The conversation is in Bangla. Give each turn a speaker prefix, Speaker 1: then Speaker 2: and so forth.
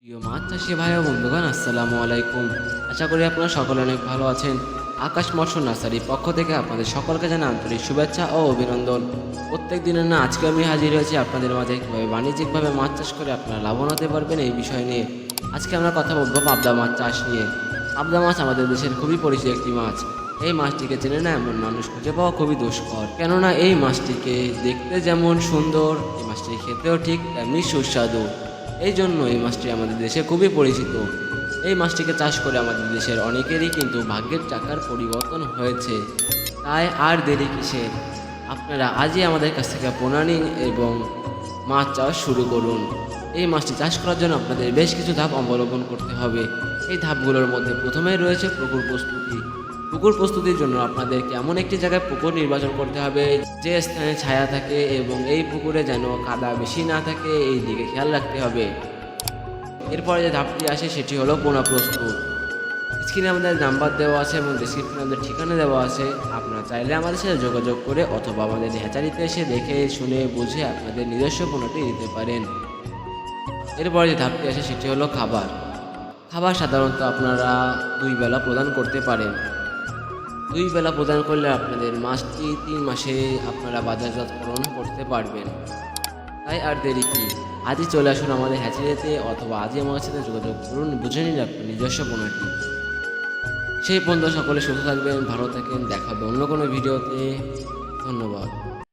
Speaker 1: প্রিয় মাছ চাষি ভাই ও বন্ধুগণ, আসসালামু আলাইকুম। আশা করি আপনারা সকলে অনেক ভালো আছেন। আকাশ মৎস্য নার্সারির পক্ষ থেকে আপনাদের সকলকে জানাই আন্তরিক শুভেচ্ছা ও অভিনন্দন। প্রত্যেক দিনের না আজকে আমি হাজির হয়েছি আপনাদের মাঝে কীভাবে বাণিজ্যিকভাবে মাছ চাষ করে আপনারা লাভবান হতে পারবেন এই বিষয় নিয়ে। আজকে আমরা কথা বলবো পাবদা মাছ চাষ নিয়ে। পাবদা মাছ আমাদের দেশের খুবই পরিচিত একটি মাছ। এই মাছটিকে চেনে না এমন মানুষ খুঁজে পাওয়া খুবই দুষ্কর, কেননা এই মাছটিকে দেখতে যেমন সুন্দর, এই মাছটি খেতেও ঠিক তেমনি সুস্বাদু। এই জন্য এই মাছটি আমাদের দেশে খুবই পরিচিত। এই মাছটিকে চাষ করে আমাদের দেশের অনেকেরই কিন্তু ভাগ্যের চাকার পরিবর্তন হয়েছে। তাই আর দেরি কিসের, আপনারা আজই আমাদের কাছ থেকে পোনা নিন এবং মাছ চাষ শুরু করুন। এই মাছটি চাষ করার জন্য আপনাদের বেশ কিছু ধাপ অবলম্বন করতে হবে। এই ধাপগুলোর মধ্যে প্রথমেই রয়েছে পুকুর প্রস্তুতি। পুকুর প্রস্তুতির জন্য আপনাদেরকে এমন একটি জায়গায় পুকুর নির্বাচন করতে হবে যে স্থানে ছায়া থাকে এবং এই পুকুরে যেন কাদা বেশি না থাকে, এই দিকে খেয়াল রাখতে হবে। এরপরে যে ধাপটি আসে সেটি হলো পোনা প্রস্তুত। স্ক্রিনে আমাদের নাম্বার দেওয়া আছে এবং ডিসক্রিপশনে আমাদের ঠিকানা দেওয়া আছে। আপনারা চাইলে আমাদের সাথে যোগাযোগ করে অথবা আমাদের হ্যাচারিতে এসে দেখে শুনে বুঝে আপনাদের নিজস্ব পোনাটি দিতে পারেন। এরপরে যে ধাপটি আসে সেটি হলো খাবার। খাবার সাধারণত আপনারা 2 বেলা প্রদান করতে পারেন। 2 বেলা প্রদান করলে আপনাদের মাছটি 3 মাসে আপনারা বাজারজাতকরণ করতে পারবেন। তাই আর দেরি কি, আজই চলে আসুন আমাদের হ্যাচারিতে অথবা আজই আমার সাথে যোগাযোগ করুন, বুঝে নিন আপনার নিজস্ব পোনাটি। সেই পর্যন্ত সকলে সুস্থ থাকবেন, ভালো থাকেন, দেখা হবে অন্য কোনো ভিডিওতে। ধন্যবাদ।